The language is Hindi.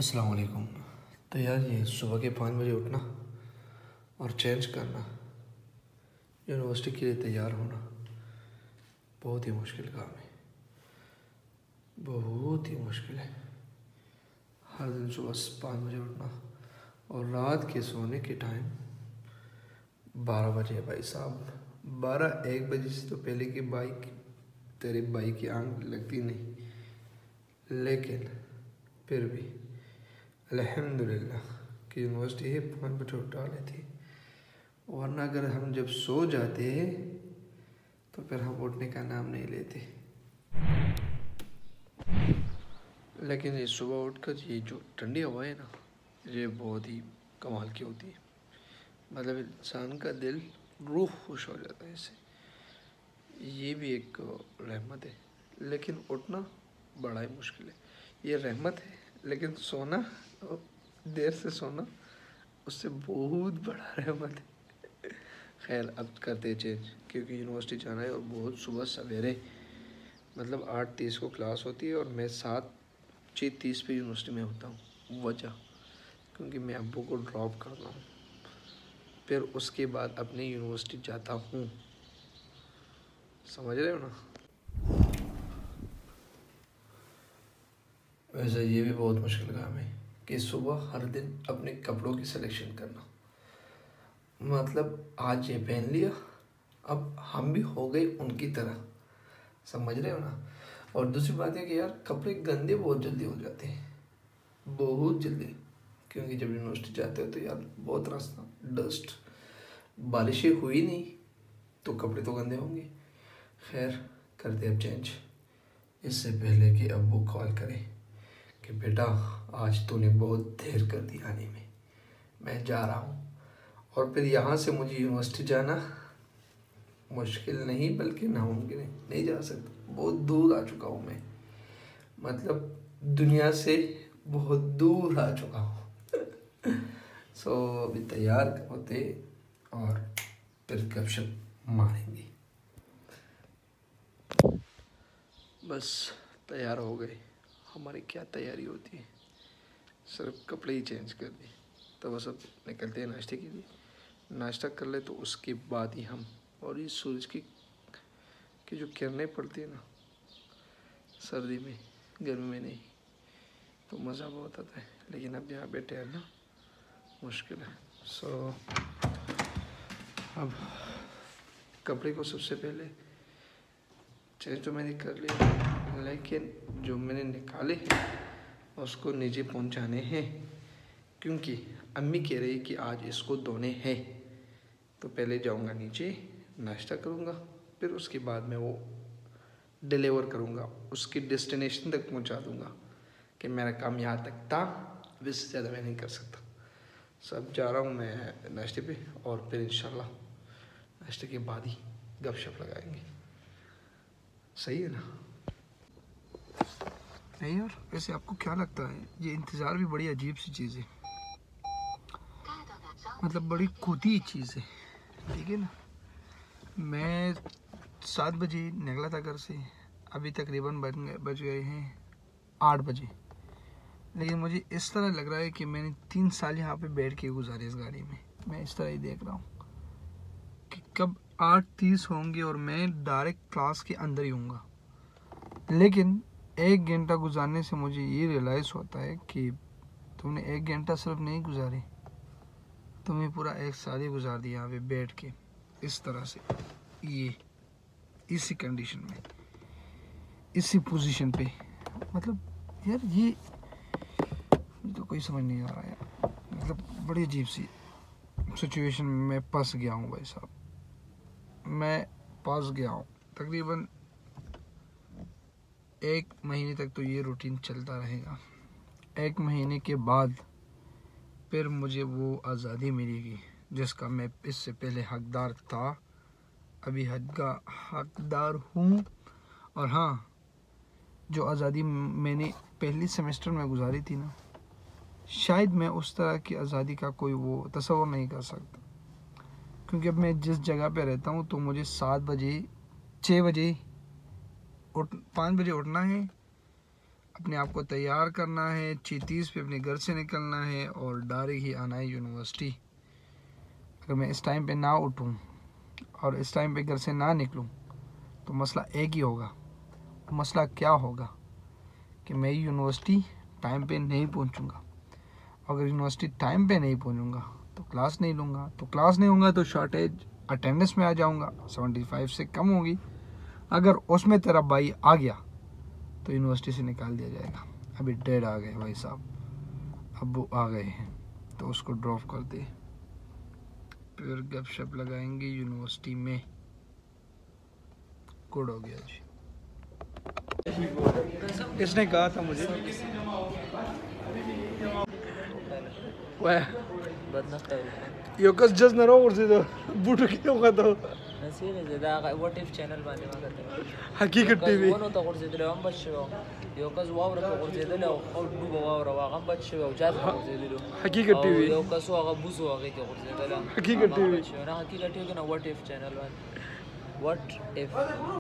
अस्सलाम वालेकुम। तो यार ये सुबह के 5 बजे उठना और चेंज करना, यूनिवर्सिटी के लिए तैयार होना बहुत ही मुश्किल काम है, बहुत ही मुश्किल है। हर दिन सुबह 5 बजे उठना और रात के सोने के टाइम 12 बजे। भाई साहब 12-1 बजे से तो पहले की तेरे बाइक की आंख लगती नहीं, लेकिन फिर भी अल्हम्दुलिल्लाह कि यूनिवर्सिटी ही 5 बजे उठा लेती, वरना अगर हम जब सो जाते तो फिर हम उठने का नाम नहीं लेते। लेकिन ये सुबह उठकर ये जो ठंडी हवा है ना, ये बहुत ही कमाल की होती है। मतलब इंसान का दिल, रूह खुश हो जाता है इससे। ये भी एक रहमत है, लेकिन उठना बड़ा ही मुश्किल है। ये रहमत है, लेकिन सोना, देर से सोना उससे बहुत बड़ा रहमत है। खैर अब करते चेंज, क्योंकि यूनिवर्सिटी जाना है और बहुत सुबह सवेरे, मतलब 8:30 को क्लास होती है और मैं 6:30 पे यूनिवर्सिटी में होता हूँ। वजह क्योंकि मैं अब्बू को ड्रॉप करता हूँ, फिर उसके बाद अपनी यूनिवर्सिटी जाता हूँ। समझ रहे हो ना। वैसे ये भी बहुत मुश्किल काम है कि सुबह हर दिन अपने कपड़ों की सिलेक्शन करना। मतलब आज ये पहन लिया, अब हम भी हो गए उनकी तरह। समझ रहे हो ना। और दूसरी बात है कि यार कपड़े गंदे बहुत जल्दी हो जाते हैं, बहुत जल्दी। क्योंकि जब यूनिवर्सिटी जाते हो तो यार बहुत रास्ता, डस्ट, बारिशें हुई नहीं तो कपड़े तो गंदे होंगे। खैर करते अब चेंज, इससे पहले कि अब्बू कॉल करें कि बेटा आज तूने बहुत देर कर दी आने में, मैं जा रहा हूँ। और फिर यहाँ से मुझे यूनिवर्सिटी जाना मुश्किल नहीं बल्कि नामुमकिन है, नहीं जा सकता। बहुत दूर आ चुका हूँ मैं, मतलब दुनिया से बहुत दूर आ चुका हूँ। सो अभी तैयार होते और फिर गपशप मारेंगे। बस तैयार हो गए। हमारी क्या तैयारी होती है, सिर्फ कपड़े ही चेंज कर दिए तो बस अब निकलते हैं नाश्ते के लिए। नाश्ता कर ले तो उसके बाद ही हम, और ये सूरज की जो किरणें पड़ती है ना, सर्दी में, गर्मी में नहीं, तो मज़ा बहुत आता है। लेकिन अब यहाँ पे ठहरना मुश्किल है। सो अब कपड़े को सबसे पहले चेंज तो मैंने कर लिया, लेकिन जो मैंने निकाले हैं उसको नीचे पहुंचाने हैं, क्योंकि अम्मी कह रही कि आज इसको धोने हैं। तो पहले जाऊंगा नीचे, नाश्ता करूंगा, फिर उसके बाद मैं वो डिलीवर करूंगा, उसकी डेस्टिनेशन तक पहुंचा दूंगा कि मेरा काम यहाँ तक था, इससे ज़्यादा मैं नहीं कर सकता। सब जा रहा हूँ मैं नाश्ते पे, और फिर इंशाल्लाह नाश्ते के बाद ही गपशप लगाएंगे। सही है ना। नहीं यार, वैसे आपको क्या लगता है, ये इंतज़ार भी बड़ी अजीब सी चीज़ है, मतलब बड़ी खुदी चीज़ है, ठीक है ना। मैं 7 बजे निकला था घर से, अभी तकरीबन बज गए हैं 8 बजे। लेकिन मुझे इस तरह लग रहा है कि मैंने 3 साल यहाँ पे बैठ के गुजारे इस गाड़ी में। मैं इस तरह ही देख रहा हूँ कि कब 8:30 होंगे और मैं डायरेक्ट क्लास के अंदर ही हूँगा। लेकिन 1 घंटा गुजारने से मुझे ये रियलाइज़ होता है कि तुमने 1 घंटा सिर्फ नहीं गुजारे, तुमने पूरा 1 साल ही गुजार दिया यहाँ पे बैठ के इस तरह से, ये इसी कंडीशन में, इसी पोजीशन पे। मतलब यार ये तो कोई समझ नहीं आ रहा यार, मतलब बड़ी अजीब सी सिचुएशन में मैं फंस गया हूँ भाई साहब, मैं फंस गया हूँ। तकरीबन 1 महीने तक तो ये रूटीन चलता रहेगा। 1 महीने के बाद फिर मुझे वो आज़ादी मिलेगी जिसका मैं इससे पहले हकदार था, अभी हकदार हूँ। और हाँ, जो आज़ादी मैंने पहली सेमेस्टर में गुजारी थी ना, शायद मैं उस तरह की आज़ादी का कोई वो तस्वर नहीं कर सकता। क्योंकि अब मैं जिस जगह पे रहता हूँ तो मुझे 7 बजे, 6 बजे 5 बजे उठना है, अपने आप को तैयार करना है, 6:30 पे अपने घर से निकलना है और डायरेक्ट ही आना है यूनिवर्सिटी। अगर मैं इस टाइम पे ना उठूँ और इस टाइम पे घर से ना निकलूँ तो मसला एक ही होगा। मसला क्या होगा कि मैं यूनिवर्सिटी टाइम पे नहीं पहुंचूंगा। अगर यूनिवर्सिटी टाइम पे नहीं पहुंचूंगा तो क्लास नहीं लूँगा, तो क्लास नहीं होगा तो शॉर्टेज अटेंडेंस में आ जाऊंगा, 75 से कम होगी। अगर उसमें तेरा भाई आ गया तो यूनिवर्सिटी से निकाल दिया जाएगा। अभी डैड आ गए भाई साहब, अब्बू आ गए हैं, तो उसको ड्रॉप कर दे, फिर गपशप लगाएंगे यूनिवर्सिटी में। गुड हो गया जी। इसने कहा था मुझे यो कस जज न रहो से तो बूटो क्यों का तो नसीब ज़्यादा व्हाट इफ चैनल बाने में करते हकीकत टीवी वो तो कर से दले हम बच्चों यो कस वावर तो कर से दले और डूबो वावर वागम बच्चों और जात कर से दले हकीकत टीवी यो कस वागा बुसो वागे के कर से दले हकीकत टीवी ना हकीकत टीवी ना व्हाट इफ चैनल बाने व्हाट इफ